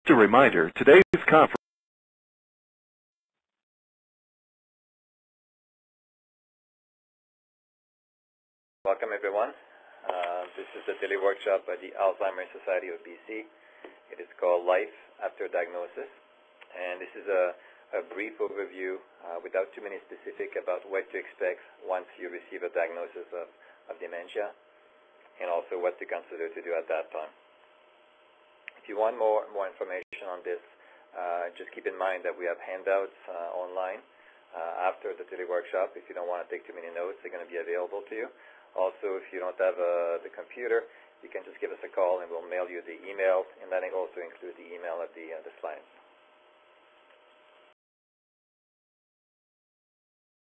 Just a reminder, today's conference. Welcome everyone. This is the Teleworkshop by the Alzheimer Society of BC. It is called Life After Diagnosis, and this is a brief overview without too many specifics about what to expect once you receive a diagnosis of dementia, and also what to consider to do at that time. If you want more information on this, just keep in mind that we have handouts online after the Teleworkshop. If you don't want to take too many notes, they're going to be available to you. Also, if you don't have the computer, you can just give us a call and we'll mail you the email, and that will also include the email of the slides.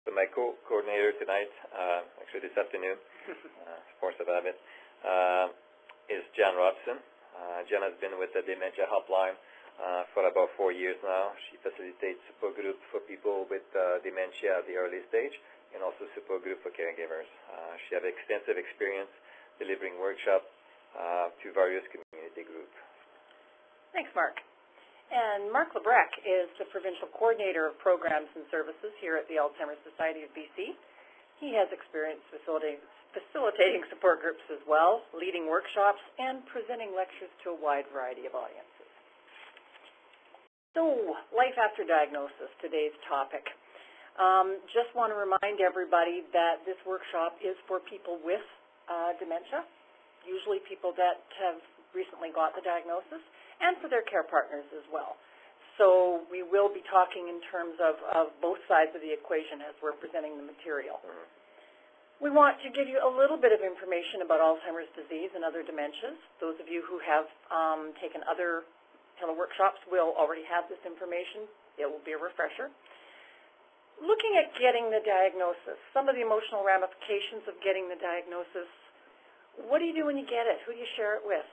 So my co-coordinator tonight, actually this afternoon, force of habit, is Jan Robson. Jan has been with the Dementia Helpline for about 4 years now. She facilitates support groups for people with dementia at the early stage, and also support group for caregivers. She has extensive experience delivering workshops to various community groups. Thanks, Mark. And Mark Lebrecq is the Provincial Coordinator of Programs and Services here at the Alzheimer Society of BC. He has experience facilitating support groups as well, leading workshops, and presenting lectures to a wide variety of audiences. So, life after diagnosis, today's topic. Just want to remind everybody that this workshop is for people with dementia, usually people that have recently got the diagnosis, and for their care partners as well. So we will be talking in terms of both sides of the equation as we're presenting the material. We want to give you a little bit of information about Alzheimer's disease and other dementias. Those of you who have taken other teleworkshops will already have this information. It will be a refresher. Looking at getting the diagnosis, some of the emotional ramifications of getting the diagnosis. What do you do when you get it? Who do you share it with?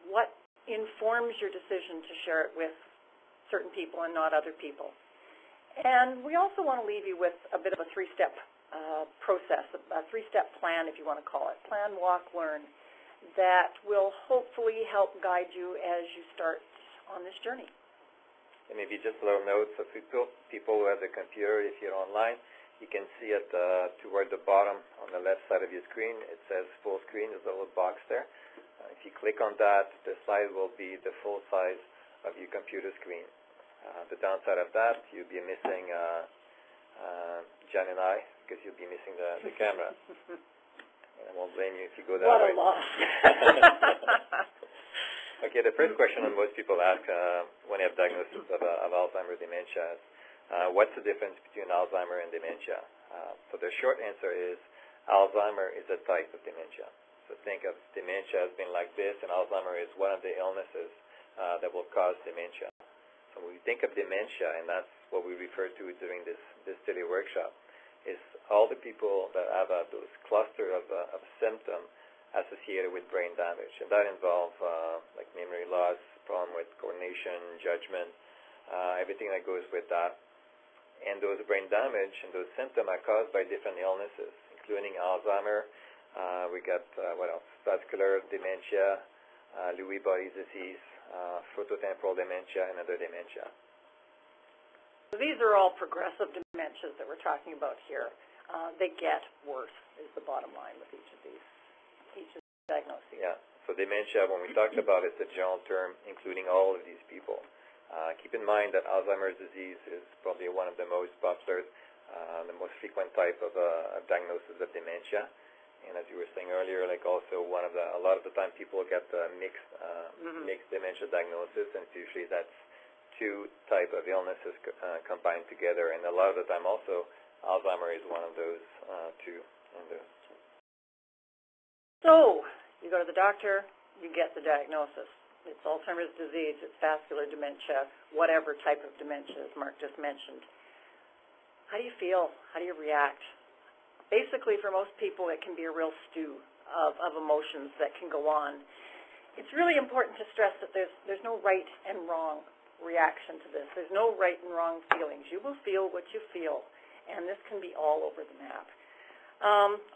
What informs your decision to share it with certain people and not other people? And we also want to leave you with a bit of a three-step process, a three-step plan, if you want to call it. Plan, walk, learn, that will hopefully help guide you as you start on this journey. And maybe just a little note for people who have the computer, if you're online, you can see it toward the bottom on the left side of your screen. It says full screen. There's a little box there. If you click on that, the slide will be the full size of your computer screen. The downside of that, you'll be missing Jan and I, because you'll be missing the camera. And I won't blame you if you go that way. What a loss. Okay, the first question that most people ask when they have diagnosis of Alzheimer's dementia is, what's the difference between Alzheimer and dementia? So the short answer is Alzheimer is a type of dementia. So think of dementia as being like this, and Alzheimer is one of the illnesses that will cause dementia. So when we think of dementia, and that's what we refer to during this teleworkshop, is all the people that have those cluster of symptoms associated with brain damage, and that involves like memory loss, problem with coordination, judgment, everything that goes with that. And those brain damage and those symptoms are caused by different illnesses, including Alzheimer. We got what else? Vascular dementia, Lewy body disease, frontotemporal dementia, and other dementia. These are all progressive dementias that we're talking about here. They get worse, is the bottom line with each of these diagnoses. Yeah, so dementia, when we talked about it, it's a general term including all of these people. Keep in mind that Alzheimer's disease is probably one of the most popular, the most frequent type of diagnosis of dementia. And as you were saying earlier, like also a lot of the time people get mixed dementia diagnosis, and usually that's two type of illnesses combined together. And a lot of the time also, Alzheimer is one of those two. So, you go to the doctor, you get the diagnosis. It's Alzheimer's disease, it's vascular dementia, whatever type of dementia, as Mark just mentioned. How do you feel? How do you react? Basically, for most people, it can be a real stew of emotions that can go on. It's really important to stress that there's no right and wrong reaction to this. There's no right and wrong feelings. You will feel what you feel, and this can be all over the map.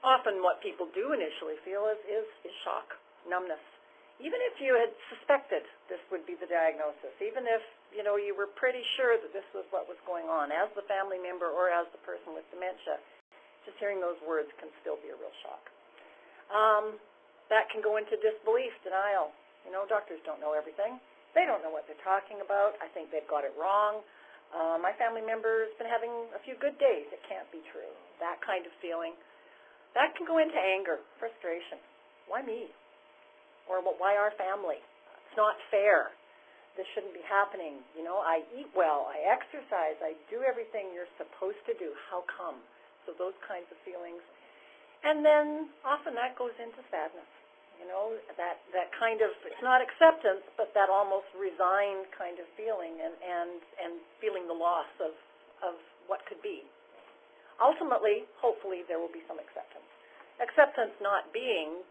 Often what people do initially feel is shock, numbness. even if you had suspected this would be the diagnosis, even if, you know, you were pretty sure that this was what was going on as the family member or as the person with dementia, just hearing those words can still be a real shock. That can go into disbelief, denial. You know, doctors don't know everything. They don't know what they're talking about. I think they've got it wrong. My family member's been having a few good days. It can't be true. That kind of feeling. That can go into anger, frustration. Why me? Or why our family? It's not fair. This shouldn't be happening. You know, I eat well, I exercise, I do everything you're supposed to do. How come? So those kinds of feelings. And then often that goes into sadness. You know, that kind of, it's not acceptance, but that almost resigned kind of feeling and feeling the loss of what could be. Ultimately, hopefully, there will be some acceptance. Acceptance not being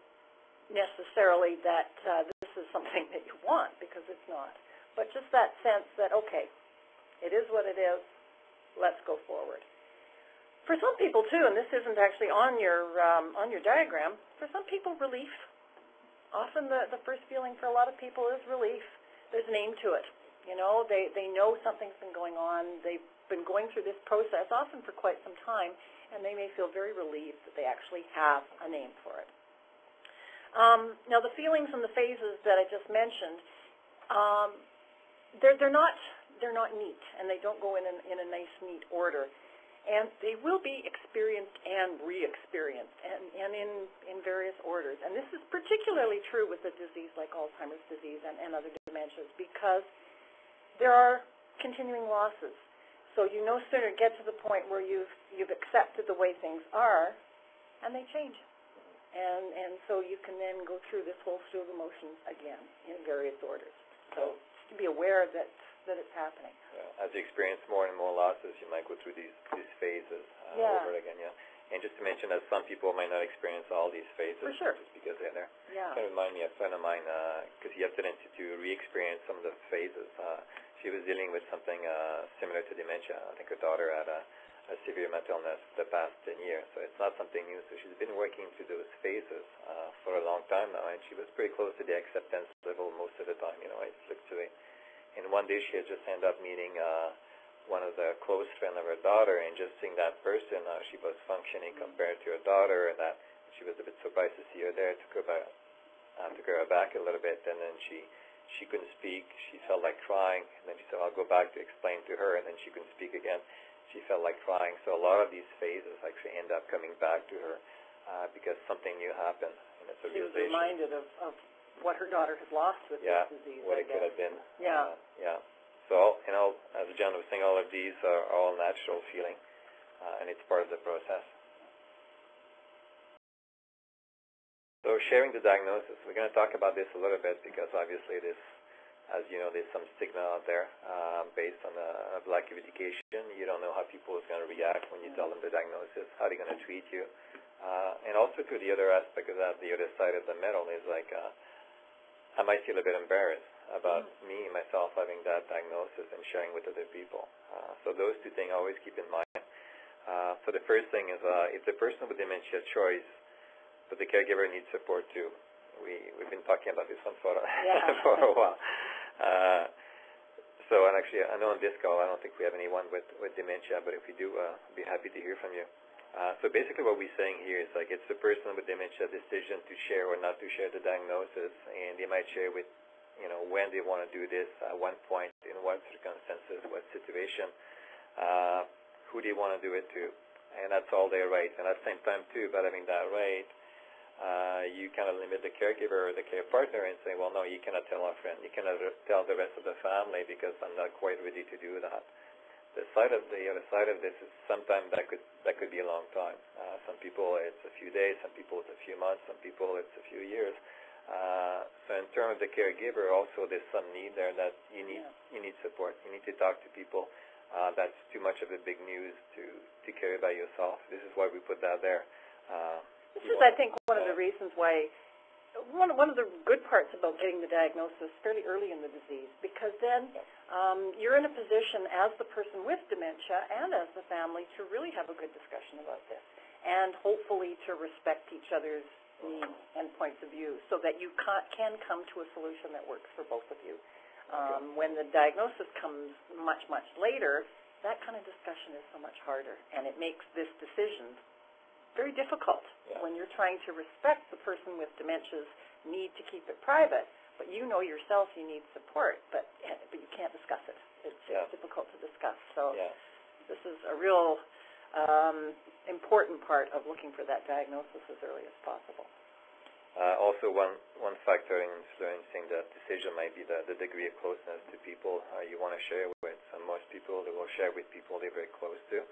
necessarily that this is something that you want, because it's not, but just that sense that, okay, it is what it is, let's go forward. For some people, too, and this isn't actually on your diagram, for some people, relief. Often the first feeling for a lot of people is relief. There's a name to it. You know, they know something's been going on. They've been going through this process, often for quite some time, and they may feel very relieved that they actually have a name for it. Now, the feelings and the phases that I just mentioned, they're not neat, and they don't go in a nice, neat order. And they will be experienced and re-experienced, and in various orders. And this is particularly true with a disease like Alzheimer's disease and other dementias, because there are continuing losses. So you no sooner get to the point where you've accepted the way things are, and they change. And so you can then go through this whole slew of emotions again in various orders. So just to be aware that it's happening. As you experience more and more losses, you might go through these phases over again, And just to mention that some people might not experience all these phases. For sure. Just because they're there. Yeah. Kind of remind me of a friend of mine, because he has tendency to re-experience some of the phases. She was dealing with something similar to dementia. I think her daughter had a severe mental illness the past 10 years, so it's not something new. So she's been working through those phases for a long time now, and she was pretty close to the acceptance level most of the time. You know, it fluctuates. And one day she had just ended up meeting one of the close friends of her daughter, and just seeing that person, how she was functioning compared to her daughter, and that she was a bit surprised to see her there. Took her aback a little bit, and then she couldn't speak. She felt like crying, and then she said, I'll go back to explain to her, and then she couldn't speak again. She felt like crying. So a lot of these phases actually end up coming back to her because something new happened. And it's a she was realization. reminded of what her daughter has lost with this disease. What it could have been. Yeah. So, you know, as John was saying, all of these are all natural feeling, and it's part of the process. So sharing the diagnosis, we're going to talk about this a little bit because obviously this, as you know, there's some stigma out there based on a lack of education. You don't know how people are going to react when you tell them the diagnosis, how they're going to treat you. And also to the other aspect of that, the other side of the medal is like, I might feel a bit embarrassed about me, myself, having that diagnosis and sharing with other people. So those two things always keep in mind. So the first thing is if the person with dementia choice, but the caregiver needs support too. We've been talking about this one for a while. So, and actually, I know on this call, I don't think we have anyone with dementia, but if we do, I'd be happy to hear from you. So basically what we're saying here is like it's the person with dementia decision to share or not to share the diagnosis, and they might share with, you know, when they want to do this, at one point, in what circumstances, what situation, who they want to do it to, and that's all their right. And at the same time, too, by having that right, you kind of limit the caregiver or the care partner and say, well, no, you cannot tell our friend, you cannot tell the rest of the family because I'm not quite ready to do that. The other side of this is sometimes that could be a long time. Some people it's a few days, some people it's a few months, some people it's a few years. So in terms of the caregiver, also there's some need there that you need support. You need to talk to people. That's too much of a big news to carry by yourself. This is why we put that there. This is, I think, one of the reasons why. One of the good parts about getting the diagnosis fairly early in the disease, because then you're in a position as the person with dementia and as the family to really have a good discussion about this, and hopefully to respect each other's needs and points of view so that you can come to a solution that works for both of you. When the diagnosis comes much, much later, that kind of discussion is so much harder, and it makes this decision very difficult when you're trying to respect the person with dementia's need to keep it private, but you know yourself you need support, but you can't discuss it. It's difficult to discuss. So this is a real important part of looking for that diagnosis as early as possible. Also, one factor in influencing that decision might be the degree of closeness to people you want to share with. So most people, they will share with people they're very close to.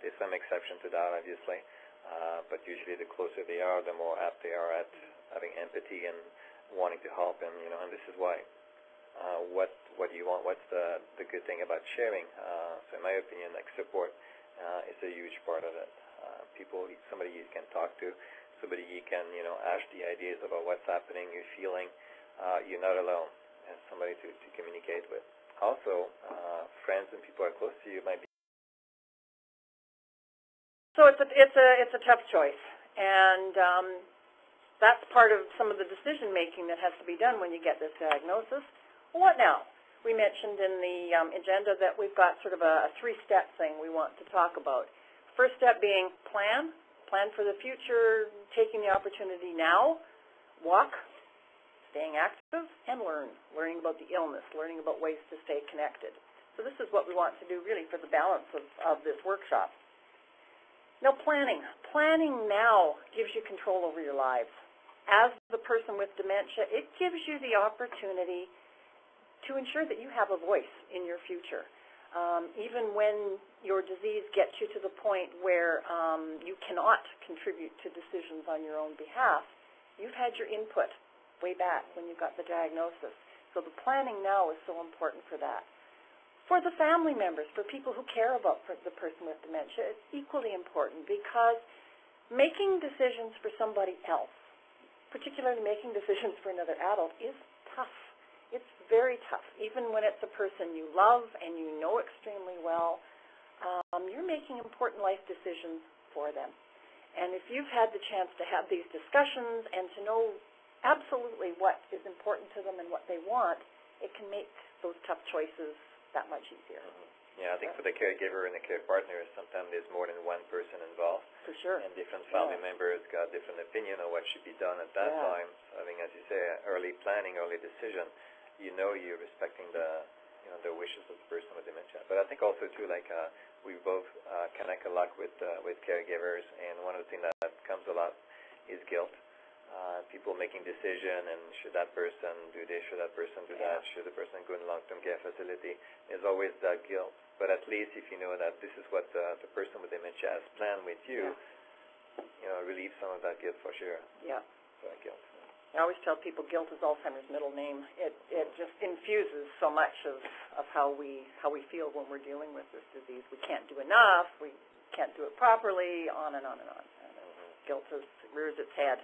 There's some exception to that, obviously, but usually the closer they are, the more apt they are at having empathy and wanting to help. And and this is why. What do you want? What's the good thing about sharing? So in my opinion, like support is a huge part of it. Somebody you can talk to, somebody you can ask the ideas about what's happening, you're feeling. You're not alone, and somebody to communicate with. Also, friends and people who are close to you might be. So it's a tough choice, and that's part of some of the decision making that has to be done when you get this diagnosis. What now? We mentioned in the agenda that we've got sort of a three-step thing we want to talk about. First step being plan for the future, taking the opportunity now, walk, staying active, and learning about the illness, learning about ways to stay connected. So this is what we want to do really for the balance of this workshop. Now planning. Planning now gives you control over your lives. As the person with dementia, it gives you the opportunity to ensure that you have a voice in your future. Even when your disease gets you to the point where you cannot contribute to decisions on your own behalf, you've had your input way back when you got the diagnosis. So the planning now is so important for that. For the family members, for people who care about the person with dementia, it's equally important because making decisions for somebody else, particularly making decisions for another adult, is tough. It's very tough. Even when it's a person you love and you know extremely well, you're making important life decisions for them. And if you've had the chance to have these discussions and to know absolutely what is important to them and what they want, it can make those tough choices that much easier. Yeah, I think for the caregiver and the care partner, sometimes there's more than one person involved. For sure. And different family members got different opinion on what should be done at that time. So, I mean, as you say, early planning, early decision, you're respecting the wishes of the person with dementia. But I think also too, like we both connect a lot with caregivers, and one of the things that comes a lot is guilt. People making decision, and should that person do this, should that person do that, should the person go in long-term care facility? There's always that guilt. But at least if you know that this is what the person with dementia has planned with you, relieve some of that guilt for sure. Yeah. That guilt. I always tell people guilt is Alzheimer's middle name. It just infuses so much of how we feel when we're dealing with this disease. We can't do enough. We can't do it properly. On and on and on. And guilt rears its head.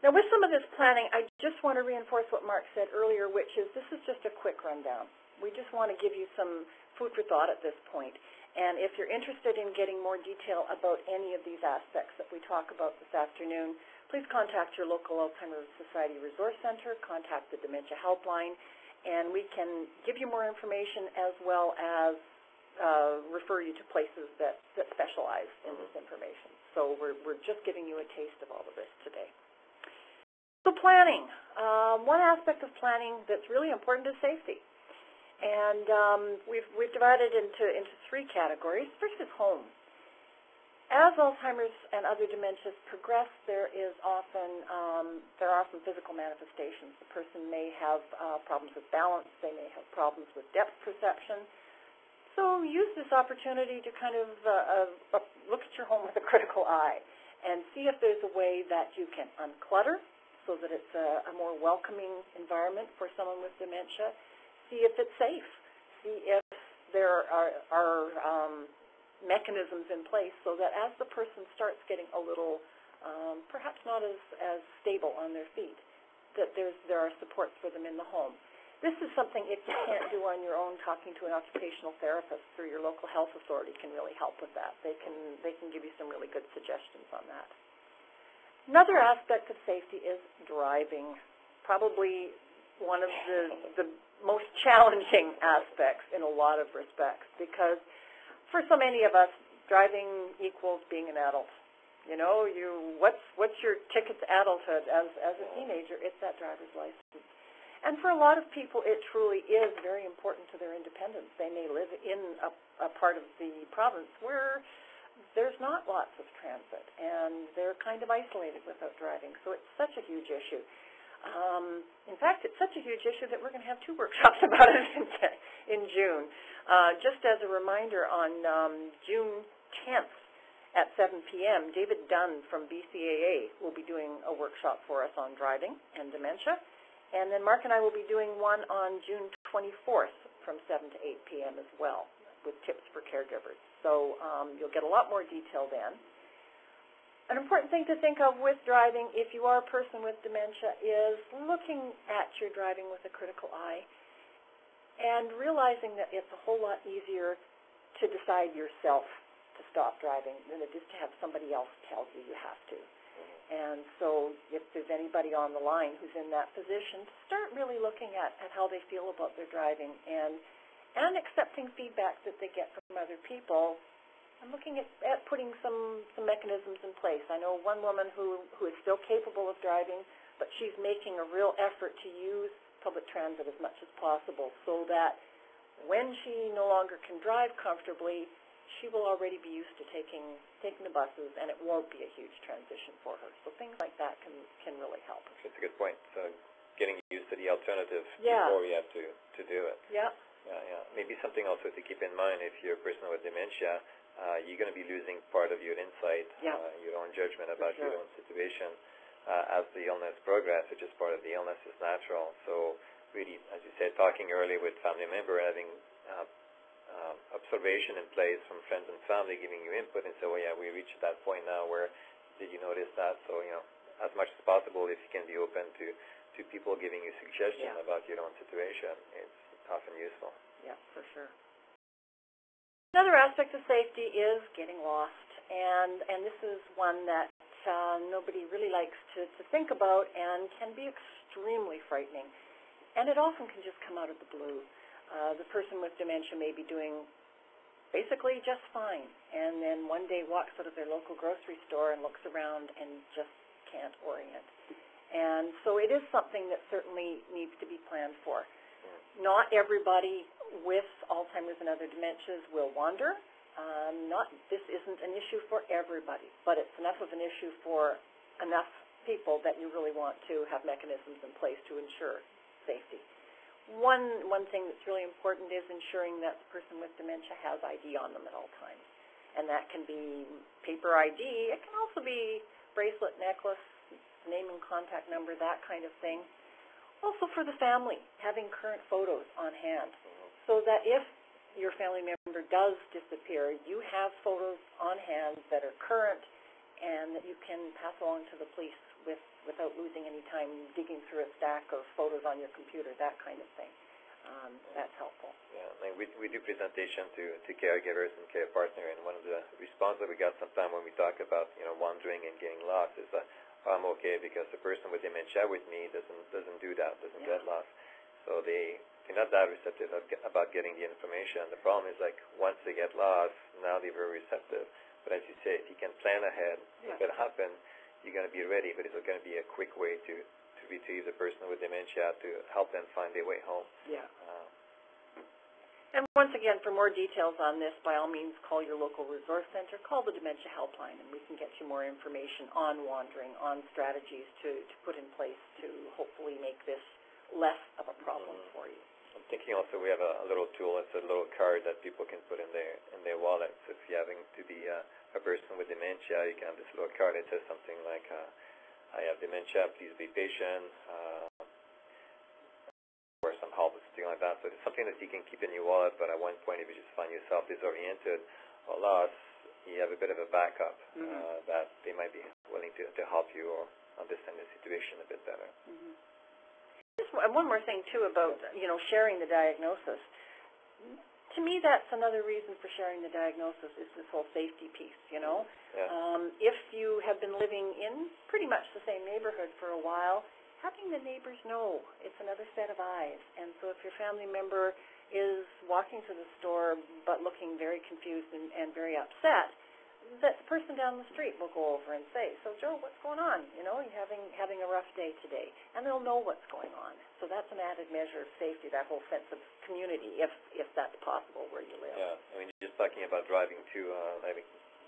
Now, with some of this planning, I just want to reinforce what Mark said earlier, which is this is just a quick rundown. We just want to give you some food for thought at this point. And if you're interested in getting more detail about any of these aspects that we talk about this afternoon, please contact your local Alzheimer's Society Resource Center, contact the Dementia Helpline, and we can give you more information as well as refer you to places that specialize in this information. So we're just giving you a taste of all of this today. So planning. One aspect of planning that's really important is safety. And we've divided into three categories. First is home. As Alzheimer's and other dementias progress, there are often physical manifestations. The person may have problems with balance. They may have problems with depth perception. So use this opportunity to kind of look at your home with a critical eye and see if there's a way that you can unclutter so that it's a more welcoming environment for someone with dementia. See if it's safe. See if there are mechanisms in place so that as the person starts getting a little, perhaps not as stable on their feet, that there are supports for them in the home. This is something, if you can't do on your own, talking to an occupational therapist through your local health authority can really help with that. They can give you some really good suggestions on that. Another aspect of safety is driving. Probably one of the most challenging aspects in a lot of respects, because for so many of us, driving equals being an adult. You know, what's your ticket to adulthood as a teenager? It's that driver's license. And for a lot of people, it truly is very important to their independence. They may live in a part of the province where there's not lots of transit, and they're kind of isolated without driving. So it's such a huge issue. In fact, it's such a huge issue that we're going to have 2 workshops about it in June. Just as a reminder, on June 10th at 7 p.m., David Dunn from BCAA will be doing a workshop for us on driving and dementia. And then Mark and I will be doing one on June 24th from 7 to 8 p.m. as well, with tips for caregivers. So you'll get a lot more detail then. An important thing to think of with driving, if you are a person with dementia, is looking at your driving with a critical eye and realizing that it's a whole lot easier to decide yourself to stop driving than it is to have somebody else tell you you have to. And so if there's anybody on the line who's in that position, start really looking at how they feel about their driving and accepting feedback that they get from other people. I'm looking at putting some mechanisms in place. I know one woman who is still capable of driving, but she's making a real effort to use public transit as much as possible so that when she no longer can drive comfortably, she will already be used to taking the buses, and it won't be a huge transition for her. So things like that can really help. That's a good point. So getting used to the alternative Yeah. before we have to do it. Yeah. Yeah. Maybe something also to keep in mind if you're a person with dementia, you're going to be losing part of your insight, Yeah. your own judgment about sure. your own situation as the illness progresses, which is part of the illness is natural. So really, as you said, talking earlier with family member, having observation in place from friends and family giving you input and say, well, yeah, we reached that point now where did you notice that? So, as much as possible, if you can be open to people giving you suggestions Yeah. about your own situation, it's often useful. Yeah, for sure. Another aspect of safety is getting lost, and this is one that nobody really likes to think about and can be extremely frightening. And it often can just come out of the blue. The person with dementia may be doing basically just fine, and then one day walks out of their local grocery store and looks around and just can't orient. And so it is something that certainly needs to be planned for. Not everybody with Alzheimer's and other dementias will wander. This isn't an issue for everybody, but it's enough of an issue for enough people that you really want to have mechanisms in place to ensure safety. One thing that's really important is ensuring that the person with dementia has ID on them at all times. And that can be paper ID. It can also be bracelet, necklace, name and contact number, that kind of thing. Also for the family, having current photos on hand so that if your family member does disappear, you have photos on hand that are current and that you can pass along to the police without losing any time digging through a stack of photos on your computer, that kind of thing. That's helpful. Yeah, we do presentation to caregivers and care partner, and one of the responses we got sometime when we talk about wandering and getting lost is I'm okay because the person with dementia with me doesn't do that, doesn't get lost. So they're not that receptive about getting the information. The problem is once they get lost, now they're very receptive. But as you say, if you can plan ahead, if it happens, you're going to be ready, but it's going to be a quick way to retrieve the person with dementia to help them find their way home. Yeah. And once again, for more details on this, by all means, call your local resource center, call the dementia helpline, and we can get you more information on wandering, on strategies to put in place to hopefully make this less of a problem for you. I'm thinking also we have a little tool. It's a little card that people can put in their wallets. If you're having to be a person with dementia, you can have this little card that says something like, I have dementia, please be patient, or some help, something like that. So it's something that you can keep in your wallet, but at one point if you just find yourself disoriented or lost, you have a bit of a backup that they might be willing to help you or understand the situation a bit better. Just one more thing, too, about, sharing the diagnosis. to me, that's another reason for sharing the diagnosis is this whole safety piece, you know. Yeah. If you have been living in pretty much the same neighborhood for a while, having the neighbors know it's another set of eyes. And so if your family member is walking to the store but looking very confused and very upset, that the person down the street will go over and say, so Joe, what's going on? You know, you're having a rough day today. And they'll know what's going on. So that's an added measure of safety, that whole sense of community, if that's possible where you live. Yeah, I mean, just talking about driving too,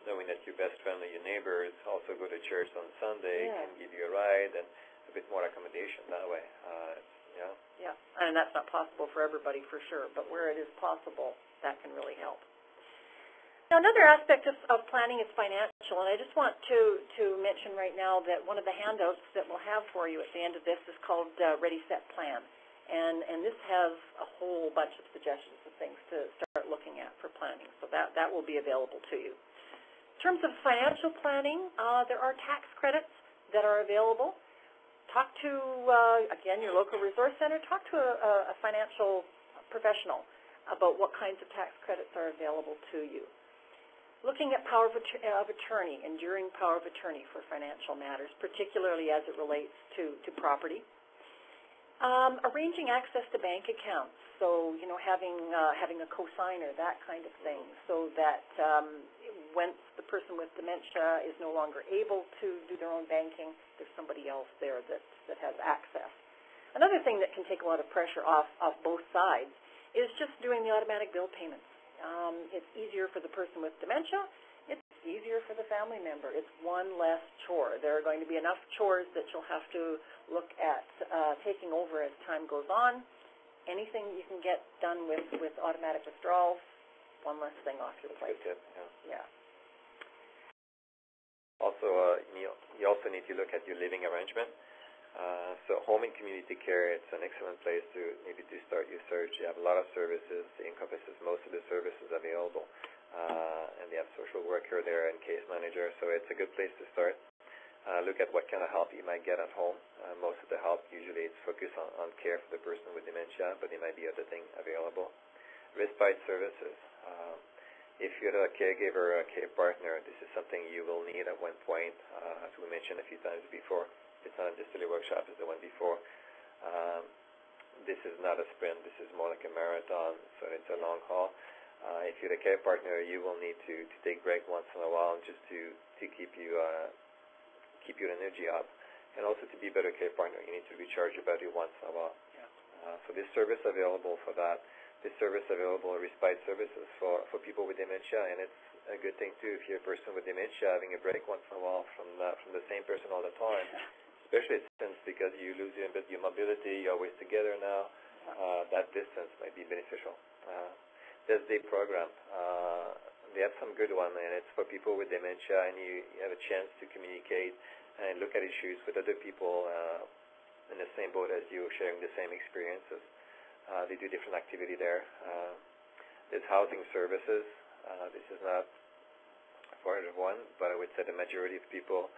knowing that your best friend or your neighbors also go to church on Sunday can give you a ride and a bit more accommodation that way. Yeah, and that's not possible for everybody for sure, but where it is possible, that can really help. Now, another aspect of planning is financial, and I just want to mention right now that one of the handouts that we'll have for you at the end of this is called Ready, Set, Plan, and this has a whole bunch of suggestions of things to start looking at for planning, so that will be available to you. In terms of financial planning, there are tax credits that are available. Talk to, again, your local resource center. Talk to a financial professional about what kinds of tax credits are available to you. Looking at power of attorney, enduring power of attorney for financial matters, particularly as it relates to property. Arranging access to bank accounts, so, you know, having a cosigner, that kind of thing, so that once the person with dementia is no longer able to do their own banking, there's somebody else there that has access. Another thing that can take a lot of pressure off both sides is just doing the automatic bill payments. It's easier for the person with dementia. It's easier for the family member. It's one less chore. There are going to be enough chores that you'll have to look at taking over as time goes on. Anything you can get done with automatic withdrawals, one less thing off your plate. That's a good tip, Yeah. Also, you also need to look at your living arrangement. So home and community care, it's an excellent place to maybe to start your search. You have a lot of services. It encompasses most of the services available. And they have social worker there and case manager, so it's a good place to start. Look at what kind of help you might get at home. Most of the help usually is focused on care for the person with dementia, but there might be other things available. Respite services. If you're a caregiver or a care partner, this is something you will need at one point, as we mentioned a few times before. It's not just a Teleworkshop, it's the one before. This is not a sprint, this is more like a marathon, so it's a long haul. If you're a care partner, you will need to take break once in a while just to keep your energy up. And also to be a better care partner, you need to recharge your body once in a while. So this service available for that. This service available, respite services for people with dementia, and it's a good thing too if you're a person with dementia having a break once in a while from the same person all the time. Especially since because you lose a bit your mobility, you're always together now, that distance might be beneficial. There's the program. They have some good one, and it's for people with dementia, and you have a chance to communicate and look at issues with other people in the same boat as you, sharing the same experiences. They do different activity there. There's housing services. This is not for everyone, but I would say the majority of people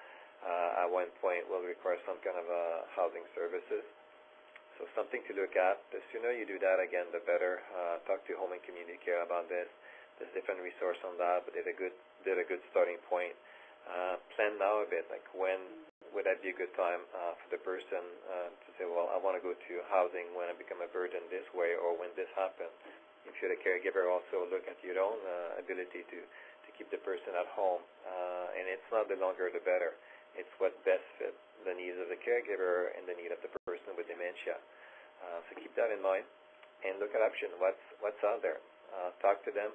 at one point will require some kind of housing services. So something to look at. The sooner you do that, again, the better. Talk to home and community care about this. There's different resources on that, but they're a good starting point. Plan now a bit, like when would that be a good time for the person to say, well, I want to go to housing when I become a burden this way or when this happens. If you're a caregiver, also look at your own ability to keep the person at home. And it's not the longer the better. It's what best fits the needs of the caregiver and the need of the person with dementia. So keep that in mind and look at options. What's out there? Talk to them.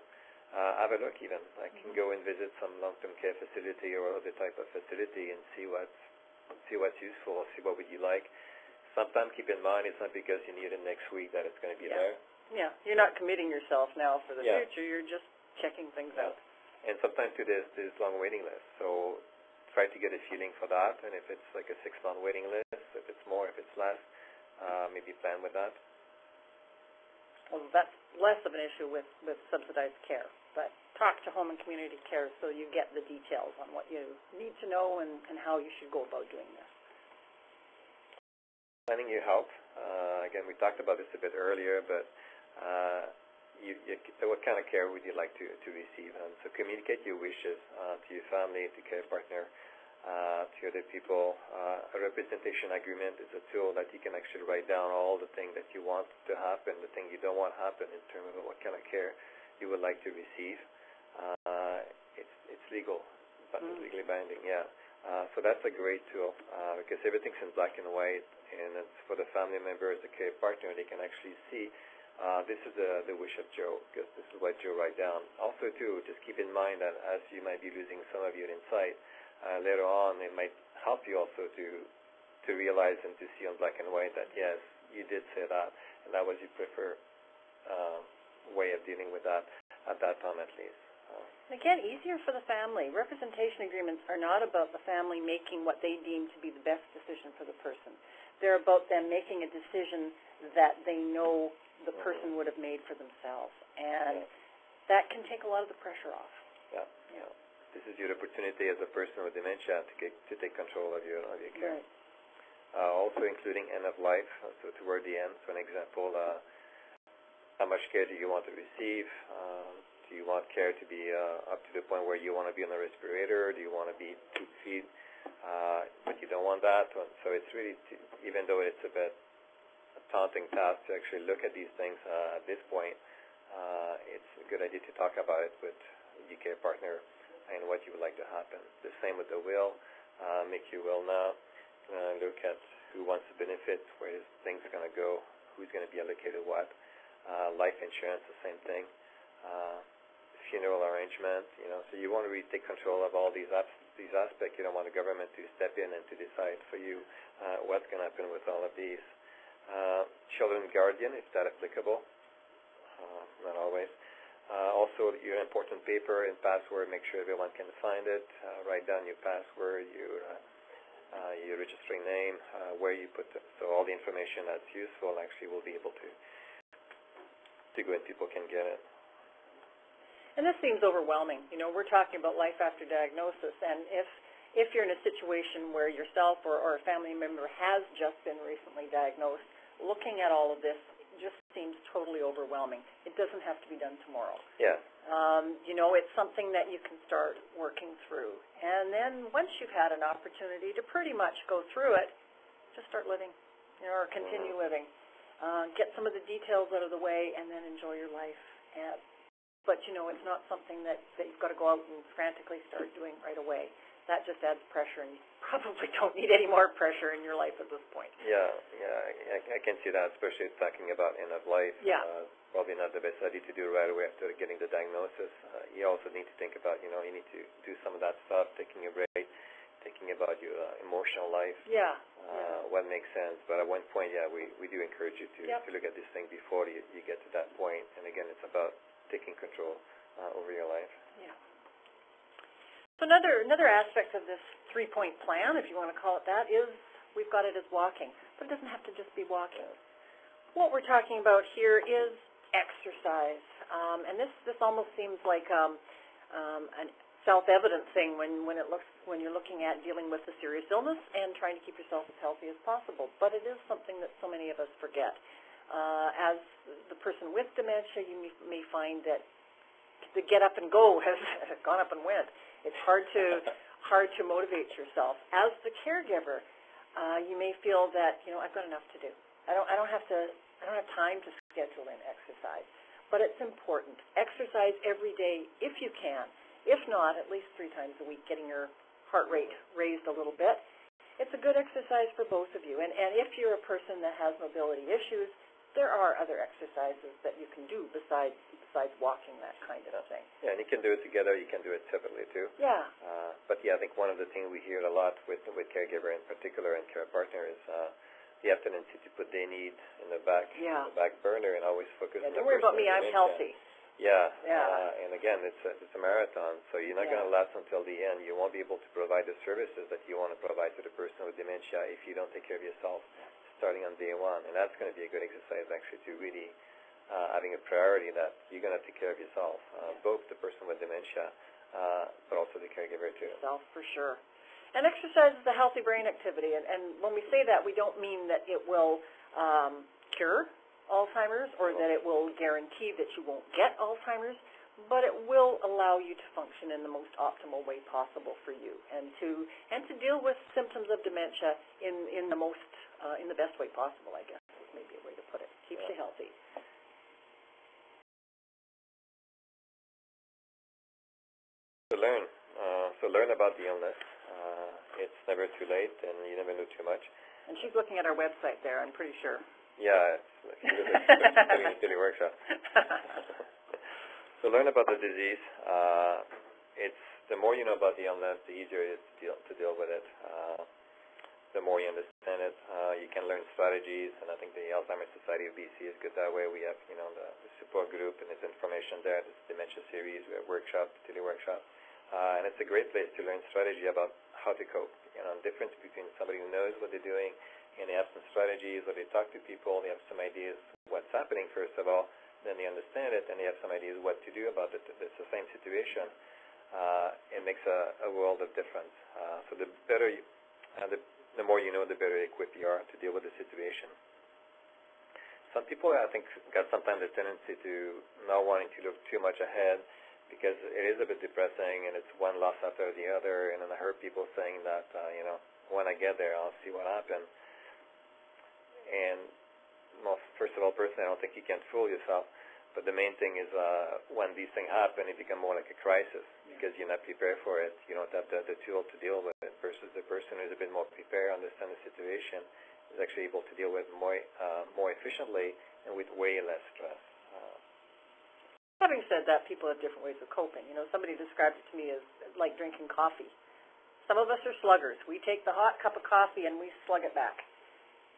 Have a look even. I can go and visit some long-term care facility or other type of facility and see what's useful, see what would you like. Sometimes keep in mind it's not because you need it next week that it's going to be there. Yeah, you're not committing yourself now for the future. You're just checking things out. And sometimes too there's long waiting lists. So try to get a feeling for that. And if it's like a 6-month waiting list, if it's more, if it's less, maybe plan with that. Well, that's less of an issue with subsidized care. But talk to home and community care so you get the details on what you need to know and how you should go about doing this. Planning your health. Again, we talked about this a bit earlier, but so what kind of care would you like to receive? And so communicate your wishes to your family, to care partner, to other people. A representation agreement is a tool that you can actually write down all the things that you want to happen, the thing you don't want to happen in terms of what kind of care you would like to receive. It's legal, but it's legally binding, yeah. So that's a great tool because everything's in black and white, and it's for the family member as a care partner, they can actually see this is the wish of Joe because this is what Joe write down. Also, too, just keep in mind that as you might be losing some of your insight, later on it might help you also to realize and to see on black and white that, yes, you did say that, and that was your preferred way of dealing with that at that time at least. Again, easier for the family. Representation agreements are not about the family making what they deem to be the best decision for the person. They're about them making a decision that they know the person would have made for themselves, and that can take a lot of the pressure off. Yeah. This is your opportunity as a person with dementia to take control of your care. Right. Also including end of life, so toward the end. So an example, how much care do you want to receive? Do you want care to be up to the point where you want to be on a respirator? Do you want to be tube feed, but you don't want that? So it's really, even though it's a bit a taunting task to actually look at these things at this point, it's a good idea to talk about it with your care partner and what you would like to happen. The same with the will. Make your will now. Look at who wants the benefit, where things are going to go, who's going to be allocated what. Life insurance, the same thing. Funeral arrangement, so you want to really take control of all these aspects. You don't want the government to step in and to decide for you what's going to happen with all of these. Children guardian, if that applicable, not always. Also, your important paper and password, make sure everyone can find it. Write down your password, your registering name, where you put it. So all the information that's useful actually will be able to go and people can get it. And this seems overwhelming. We're talking about life after diagnosis, and if you're in a situation where yourself or a family member has just been recently diagnosed, looking at all of this just seems totally overwhelming. It doesn't have to be done tomorrow. Yeah. It's something that you can start working through. And then once you've had an opportunity to pretty much go through it, just start living, or continue living. Get some of the details out of the way and then enjoy your life. But, it's not something that you've got to go out and frantically start doing right away. That just adds pressure, and you probably don't need any more pressure in your life at this point. Yeah, I can see that, especially talking about end of life. Yeah. Probably not the best idea to do right away after getting the diagnosis. You also need to think about, you need to do some of that stuff, taking a break, thinking about your emotional life. Yeah. What makes sense. But at one point, we do encourage you to look at this thing before you get to that point. And again, it's about taking control over your life. Yeah. So another aspect of this 3-point plan, if you want to call it that, is we've got it as walking. But it doesn't have to just be walking. What we're talking about here is exercise. And this almost seems like a self-evident thing when you're looking at dealing with a serious illness and trying to keep yourself as healthy as possible. But it is something that so many of us forget. As the person with dementia, you may find that the get up and go has gone up and went. It's hard to motivate yourself. As the caregiver, you may feel that I've got enough to do. I don't have time to schedule in exercise, but it's important. Exercise every day if you can. If not, at least 3 times a week, getting your heart rate raised a little bit. It's a good exercise for both of you. And if you're a person that has mobility issues, there are other exercises that you can do besides walking, that kind of thing. Yeah, and you can do it together. You can do it separately too. Yeah. But I think one of the things we hear a lot with caregiver in particular and care partner is the tendency to put their needs in the back burner and always focus on the don't worry about me. I'm healthy. Yeah. And again, it's a marathon, so you're not going to last until the end. You won't be able to provide the services that you want to provide to the person with dementia if you don't take care of yourself starting on day one. And that's going to be a good exercise actually to really having a priority that you're going to take care of yourself, both the person with dementia, but also the caregiver too. Yourself, for sure. And exercise is a healthy brain activity. And when we say that, we don't mean that it will cure Alzheimer's or that it will guarantee that you won't get Alzheimer's, but it will allow you to function in the most optimal way possible for you and to deal with symptoms of dementia in the best way possible, I guess is maybe a way to put it. Keeps you healthy. So learn about the illness. It's never too late, and you never know too much. And she's looking at our website there, I'm pretty sure. Yeah, it's Teleworkshop. So learn about the disease. It's the more you know about the illness, the easier it is to deal with it. The more you understand it, you can learn strategies, and I think the Alzheimer's Society of BC is good that way. We have, the support group, and there's information there. There's dementia series, we have workshops, Teleworkshop, and it's a great place to learn strategy about how to cope. The difference between somebody who knows what they're doing and they have some strategies, or they talk to people, they have some ideas what's happening first of all, then they understand it, and they have some ideas what to do about it. It's the same situation. It makes a world of difference. So the better you, the more you know, the better equipped you are to deal with the situation. Some people, I think, got sometimes a tendency to not wanting to look too much ahead because it is a bit depressing and it's one loss after the other. And then I heard people saying that, when I get there, I'll see what happens. And, well, first of all, personally, I don't think you can fool yourself. But the main thing is when these things happen, it becomes more like a crisis because you're not prepared for it. You don't have the tool to deal with it versus the person who's a bit more prepared, understands the situation, is actually able to deal with it more efficiently and with way less stress. Having said that, people have different ways of coping. Somebody described it to me as like drinking coffee. Some of us are sluggers. We take the hot cup of coffee and we slug it back.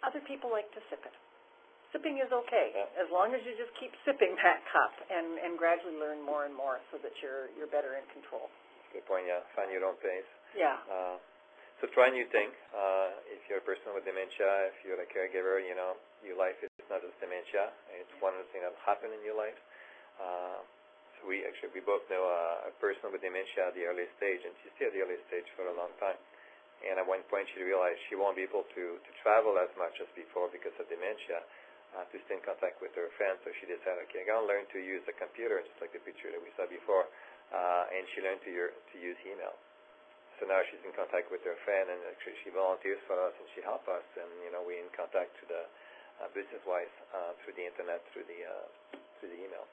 Other people like to sip it. Sipping is okay, as long as you just keep sipping that cup and gradually learn more and more so that you're better in control. Good point, yeah. Find your own pace. Yeah. So try new things. If you're a person with dementia, if you're a caregiver, your life is not just dementia. It's one of the things that happen in your life. So we both know a person with dementia at the early stage, and she's still at the early stage for a long time. And at one point she realized she won't be able to travel as much as before because of dementia. To stay in contact with her friends, so she decided, okay, I'm going to learn to use the computer, just like the picture that we saw before, and she learned to use email. So now she's in contact with her friend, and actually she volunteers for us, and she helps us, and we're in contact to the business-wise through the internet, through the email.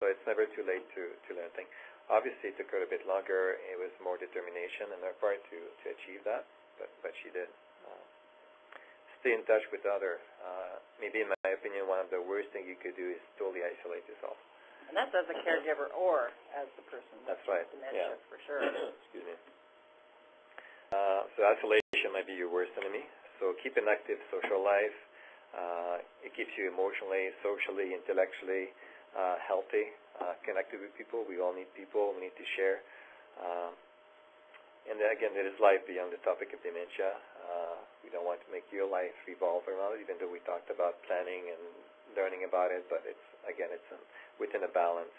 So it's never too late to learn things. Obviously, it took her a bit longer. It was more determination on her part to achieve that, but she did. Stay in touch with others. Maybe, in my opinion, one of the worst things you could do is totally isolate yourself. And that's as a caregiver or as the person with dementia, for sure. Excuse me. So isolation might be your worst enemy. So keep an active social life. It keeps you emotionally, socially, intellectually healthy, connected with people. We all need people. We need to share. And then again, there is life beyond the topic of dementia. We don't want to make your life revolve around it, even though we talked about planning and learning about it, but it's within a balance.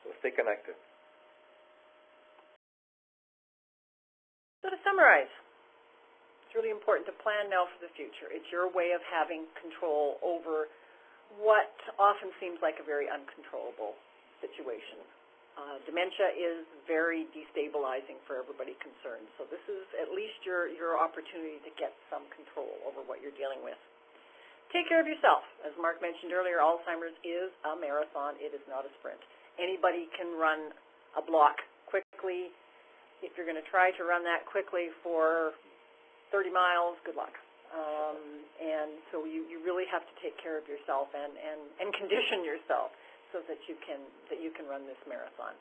So stay connected. So to summarize, it's really important to plan now for the future. It's your way of having control over what often seems like a very uncontrollable situation. Dementia is very destabilizing for everybody concerned. So this is at least your opportunity to get some control over what you're dealing with. Take care of yourself. As Mark mentioned earlier, Alzheimer's is a marathon. It is not a sprint. Anybody can run a block quickly. If you're going to try to run that quickly for 30 miles, good luck. And so you really have to take care of yourself and condition yourself so that you can run this marathon.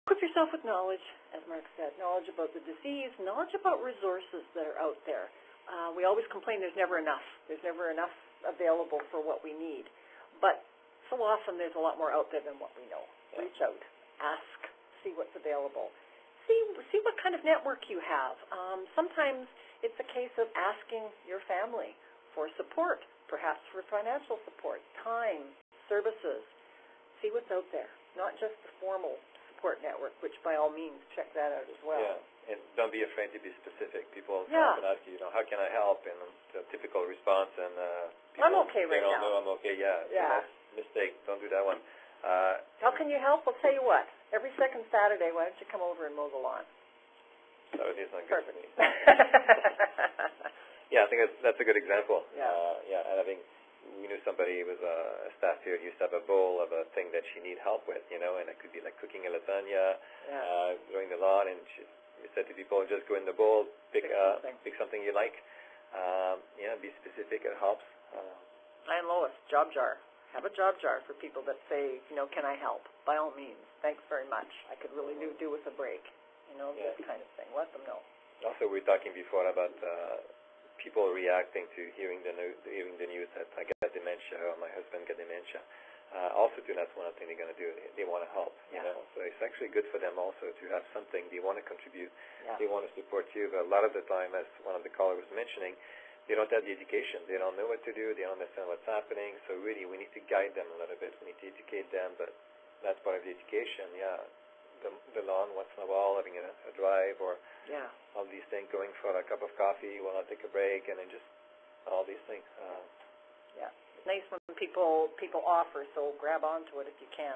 Equip yourself with knowledge, as Mark said, knowledge about the disease, knowledge about resources that are out there. We always complain there's never enough. There's never enough available for what we need. But so often there's a lot more out there than what we know. Reach out, ask, see what's available. See what kind of network you have. Sometimes it's a case of asking your family for support, perhaps for financial support, time, services. See what's out there, not just the formal support network, which by all means check that out as well. And don't be afraid to be specific. People Yeah. often ask you, how can I help? And the typical response, and people I'm okay right they don't now. know I'm okay. Yeah. Yeah. Mistake. Don't do that one. How can you help? I'll tell you what. Every second Saturday, why don't you come over and mow the lawn? Saturday's not good for me. Perfect. Yeah, I think that's a good example. Yeah. And we knew somebody who was a staff here who used to have a bowl of a thing that she needed help with, and it could be like cooking a lasagna, growing the lawn, and we said to people, just go in the bowl, pick something you like. Be specific. It helps. And Lois, job jar. Have a job jar for people that say, can I help? By all means. Thanks very much. I could really do with a break. This kind of thing. Let them know. Also, we were talking before about people reacting to hearing the news that I got dementia or my husband got dementia. Also, too, that's one of the things they're going to do. They want to help, So it's actually good for them also to have something. They want to contribute. Yeah. They want to support you. But a lot of the time, as one of the callers was mentioning, they don't have the education. They don't know what to do. They don't understand what's happening. So really, we need to guide them a little bit. We need to educate them. But that's part of the education, The lawn once in a while, having a drive, or all these things, going for a cup of coffee while I take a break, and then just all these things. It's nice when people offer, so grab onto it if you can.